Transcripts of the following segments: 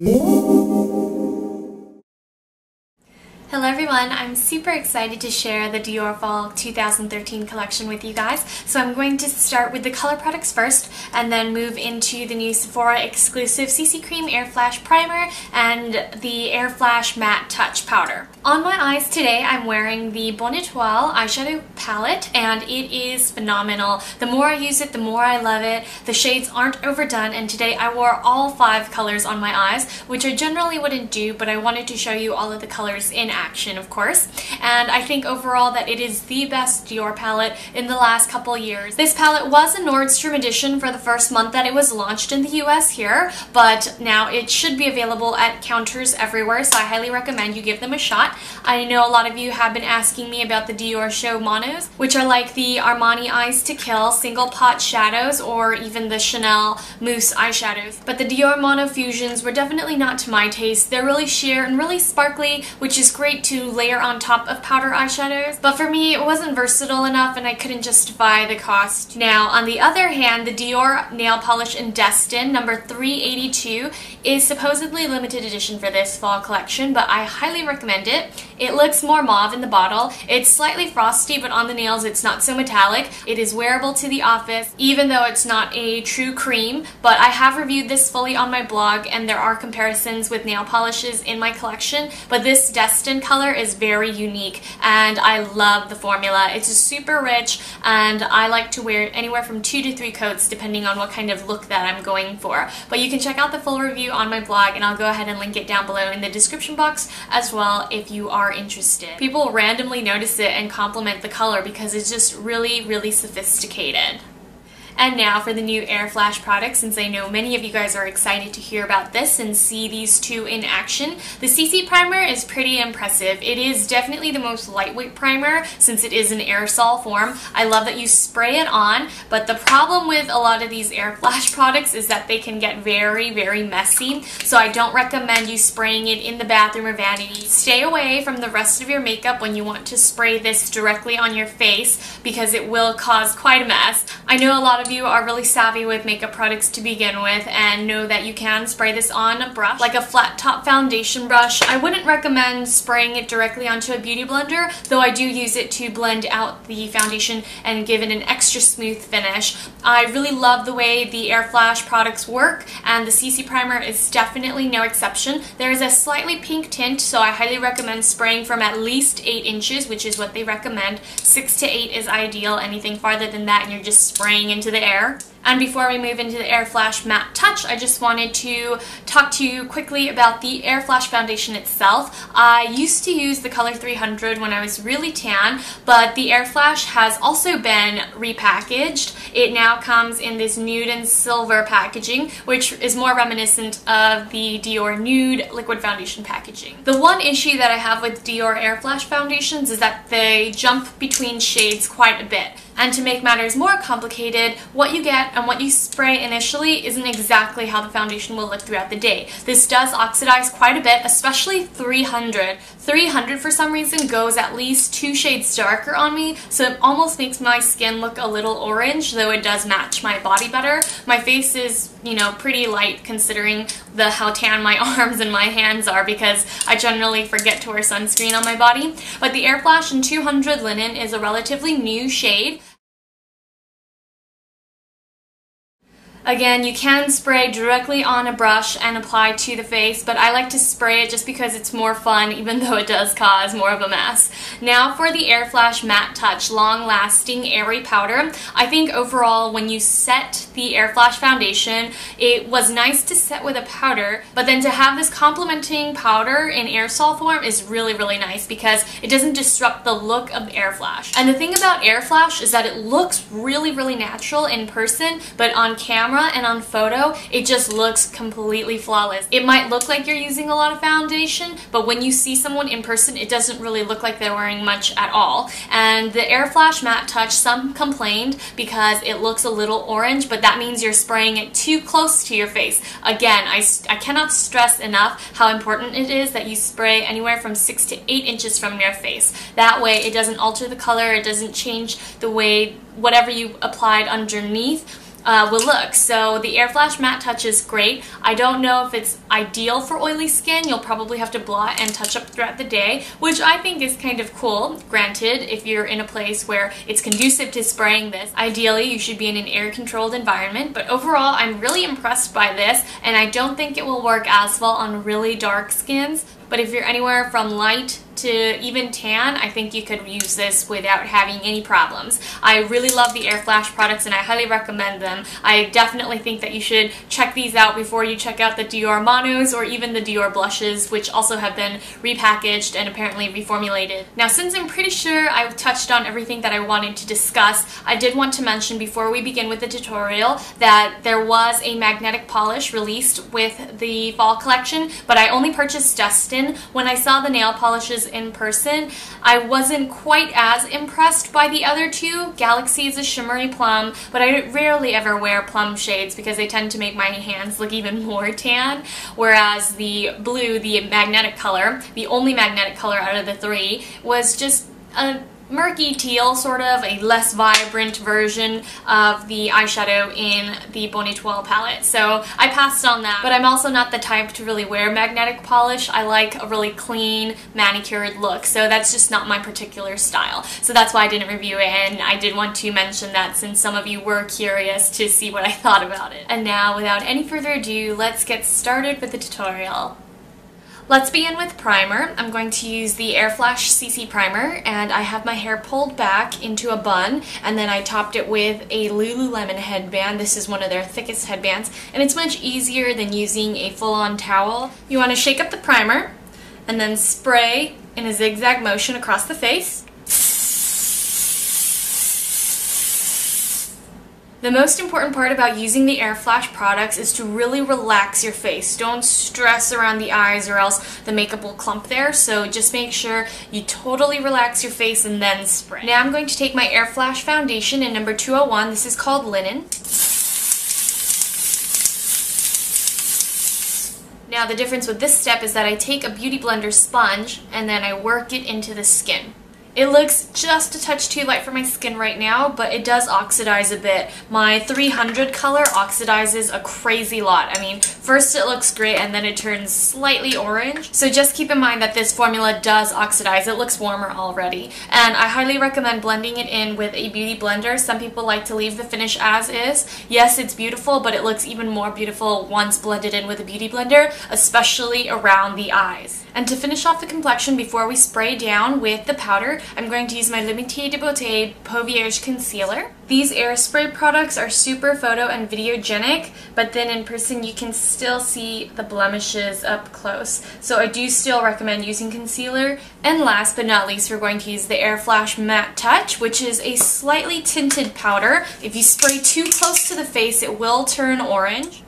Hello everyone, I'm super excited to share the Dior Fall 2013 collection with you guys. So I'm going to start with the color products first and then move into the new Sephora exclusive CC Cream Airflash Primer and the Airflash Matte Touch Powder. On my eyes today I'm wearing the Bon Etoile eyeshadow palette and it is phenomenal. The more I use it, the more I love it. The shades aren't overdone and today I wore all 5 colors on my eyes, which I generally wouldn't do, but I wanted to show you all of the colors in action, of course. And I think overall that it is the best Dior palette in the last couple years. This palette was a Nordstrom edition for the first month that it was launched in the US here, but now it should be available at counters everywhere, so I highly recommend you give them a shot. I know a lot of you have been asking me about the Dior Show Monos, which are like the Armani Eyes to Kill single pot shadows or even the Chanel Mousse eyeshadows. But the Dior Mono Fusions were definitely not to my taste. They're really sheer and really sparkly, which is great to layer on top of powder eyeshadows, but for me it wasn't versatile enough and I couldn't justify the cost. Now on the other hand, the Dior nail polish in Destin number 382 is supposedly limited edition for this fall collection, but I highly recommend it. It looks more mauve in the bottle. It's slightly frosty, but on the nails it's not so metallic. It is wearable to the office, even though it's not a true cream, but I have reviewed this fully on my blog and there are comparisons with nail polishes in my collection, but this Destin color is very unique and I love the formula. It's just super rich and I like to wear anywhere from 2 to 3 coats depending on what kind of look that I'm going for. But you can check out the full review on my blog and I'll go ahead and link it down below in the description box as well if you are interested. People randomly notice it and compliment the color because it's just really sophisticated. And now for the new Airflash product, since I know many of you guys are excited to hear about this and see these two in action. The CC Primer is pretty impressive. It is definitely the most lightweight primer since it is an aerosol form. I love that you spray it on, but the problem with a lot of these Airflash products is that they can get very messy, so I don't recommend you spraying it in the bathroom or vanity. Stay away from the rest of your makeup when you want to spray this directly on your face because it will cause quite a mess. I know a lot of you are really savvy with makeup products to begin with and know that you can spray this on a brush, like a flat top foundation brush. I wouldn't recommend spraying it directly onto a beauty blender, though I do use it to blend out the foundation and give it an extra smooth finish. I really love the way the Airflash products work and the CC Primer is definitely no exception. There is a slightly pink tint, so I highly recommend spraying from at least 8 inches, which is what they recommend. 6 to 8 is ideal. Anything farther than that and you're just spraying into the air. And before we move into the Airflash Matte Touch, I just wanted to talk to you quickly about the Airflash foundation itself. I used to use the color 300 when I was really tan, but the Airflash has also been repackaged. It now comes in this nude and silver packaging, which is more reminiscent of the Dior Nude liquid foundation packaging. The one issue that I have with Dior Airflash foundations is that they jump between shades quite a bit. And to make matters more complicated, what you get and what you spray initially isn't exactly how the foundation will look throughout the day. This does oxidize quite a bit, especially 300. 300 for some reason goes at least 2 shades darker on me, so it almost makes my skin look a little orange, though it does match my body better. My face is, you know, pretty light considering how tan my arms and my hands are because I generally forget to wear sunscreen on my body. But the Airflash in 200 Linen is a relatively new shade. Again, you can spray directly on a brush and apply to the face, but I like to spray it just because it's more fun, even though it does cause more of a mess. Now for the Airflash Matte Touch Long-Lasting Airy Powder. I think overall when you set the Airflash foundation, it was nice to set with a powder, but then to have this complementing powder in aerosol form is really nice because it doesn't disrupt the look of the Airflash. And the thing about Airflash is that it looks really natural in person, but on camera and on photo, it just looks completely flawless. It might look like you're using a lot of foundation, but when you see someone in person, it doesn't really look like they're wearing much at all. And the Airflash Matte Touch, some complained because it looks a little orange, but that means you're spraying it too close to your face. Again, I cannot stress enough how important it is that you spray anywhere from 6 to 8 inches from your face. That way it doesn't alter the color, it doesn't change the way whatever you applied underneath will look. So the Airflash Matte Touch is great. I don't know if it's ideal for oily skin. You'll probably have to blot and touch up throughout the day, which I think is kind of cool. Granted, if you're in a place where it's conducive to spraying this, ideally you should be in an air-controlled environment. But overall, I'm really impressed by this, and I don't think it will work as well on really dark skins. But if you're anywhere from light to even tan, I think you could use this without having any problems. I really love the Airflash products and I highly recommend them. I definitely think that you should check these out before you check out the Dior Monos or even the Dior blushes, which also have been repackaged and apparently reformulated. Now, since I'm pretty sure I've touched on everything that I wanted to discuss, I did want to mention before we begin with the tutorial that there was a magnetic polish released with the fall collection, but I only purchased Destin. When I saw the nail polishes in person, I wasn't quite as impressed by the other two. Galaxy is a shimmery plum, but I rarely ever wear plum shades because they tend to make my hands look even more tan, whereas the blue, the magnetic color, the only magnetic color out of the three, was just a murky teal, sort of a less vibrant version of the eyeshadow in the Bonne Etoile palette. So I passed on that, but I'm also not the type to really wear magnetic polish. I like a really clean, manicured look, so that's just not my particular style. So that's why I didn't review it, and I did want to mention that since some of you were curious to see what I thought about it. And now, without any further ado, let's get started with the tutorial. Let's begin with primer. I'm going to use the Airflash CC primer, and I have my hair pulled back into a bun, and then I topped it with a Lululemon headband. This is one of their thickest headbands, and it's much easier than using a full-on towel. You want to shake up the primer, and then spray in a zigzag motion across the face. The most important part about using the Airflash products is to really relax your face. Don't stress around the eyes or else the makeup will clump there, so just make sure you totally relax your face and then spray. Now I'm going to take my Airflash foundation in number 201. This is called Linen. Now the difference with this step is that I take a Beauty Blender sponge and then I work it into the skin. It looks just a touch too light for my skin right now, but it does oxidize a bit. My 300 color oxidizes a crazy lot. I mean, first it looks great and then it turns slightly orange. So just keep in mind that this formula does oxidize. It looks warmer already. And I highly recommend blending it in with a beauty blender. Some people like to leave the finish as is. Yes, it's beautiful, but it looks even more beautiful once blended in with a beauty blender, especially around the eyes. And to finish off the complexion before we spray down with the powder, I'm going to use my Limité de Beauté Peau Vierge Concealer. These Airspray products are super photo and videogenic, but then in person you can still see the blemishes up close. So I do still recommend using concealer. And last but not least, we're going to use the Airflash Matte Touch, which is a slightly tinted powder. If you spray too close to the face, it will turn orange.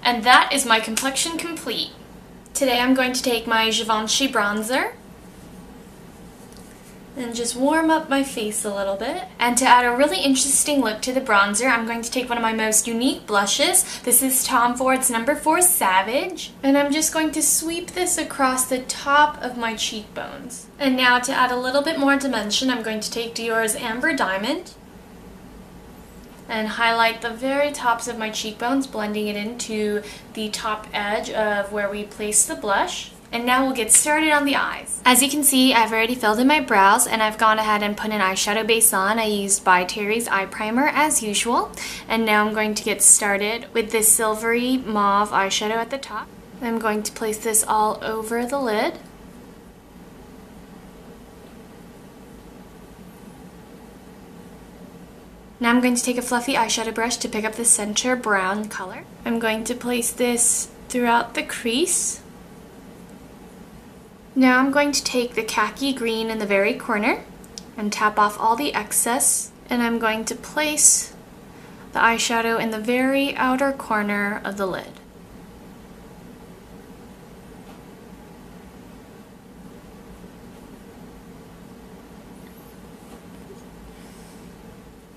And that is my complexion complete. Today I'm going to take my Givenchy bronzer and just warm up my face a little bit. And to add a really interesting look to the bronzer, I'm going to take one of my most unique blushes. This is Tom Ford's number 4 Savage. And I'm just going to sweep this across the top of my cheekbones. And now to add a little bit more dimension, I'm going to take Dior's Amber Diamond and highlight the very tops of my cheekbones, blending it into the top edge of where we place the blush. And now we'll get started on the eyes. As you can see, I've already filled in my brows and I've gone ahead and put an eyeshadow base on. I used By Terry's eye primer as usual. And now I'm going to get started with this silvery mauve eyeshadow at the top. I'm going to place this all over the lid. Now I'm going to take a fluffy eyeshadow brush to pick up the center brown color. I'm going to place this throughout the crease. Now I'm going to take the khaki green in the very corner and tap off all the excess, and I'm going to place the eyeshadow in the very outer corner of the lid.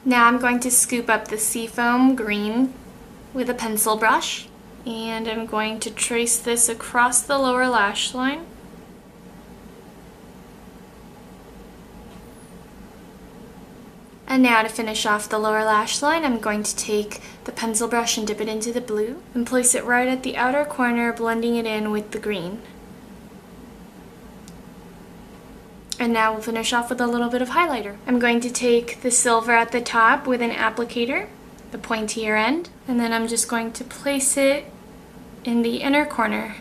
Now I'm going to scoop up the seafoam green with a pencil brush, and I'm going to trace this across the lower lash line. And now to finish off the lower lash line, I'm going to take the pencil brush and dip it into the blue and place it right at the outer corner, blending it in with the green. And now we'll finish off with a little bit of highlighter. I'm going to take the silver at the top with an applicator, the pointier end, and then I'm just going to place it in the inner corner.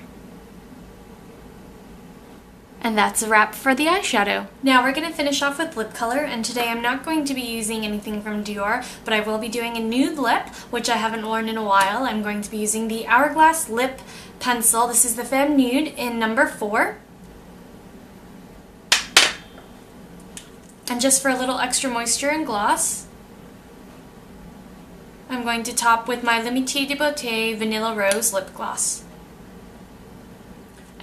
And that's a wrap for the eyeshadow. Now we're going to finish off with lip color, and today I'm not going to be using anything from Dior, but I will be doing a nude lip, which I haven't worn in a while. I'm going to be using the Hourglass Lip Pencil. This is the Femme Nude in number 4. And just for a little extra moisture and gloss, I'm going to top with my L'Amitié de Beauté Vanilla Rose Lip Gloss.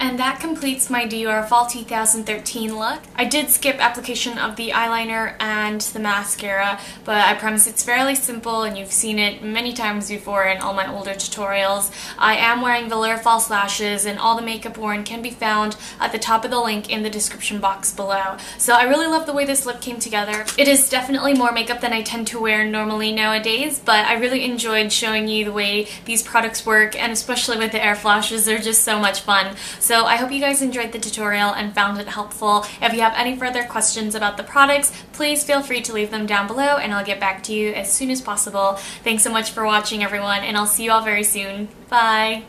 And that completes my Dior Fall 2013 look. I did skip application of the eyeliner and the mascara, but I promise it's fairly simple and you've seen it many times before in all my older tutorials. I am wearing velour false lashes, and all the makeup worn can be found at the top of the link in the description box below. So I really love the way this look came together. It is definitely more makeup than I tend to wear normally nowadays, but I really enjoyed showing you the way these products work, and especially with the Airflashes, they're just so much fun. So I hope you guys enjoyed the tutorial and found it helpful. If you have any further questions about the products, please feel free to leave them down below and I'll get back to you as soon as possible. Thanks so much for watching, everyone, and I'll see you all very soon. Bye!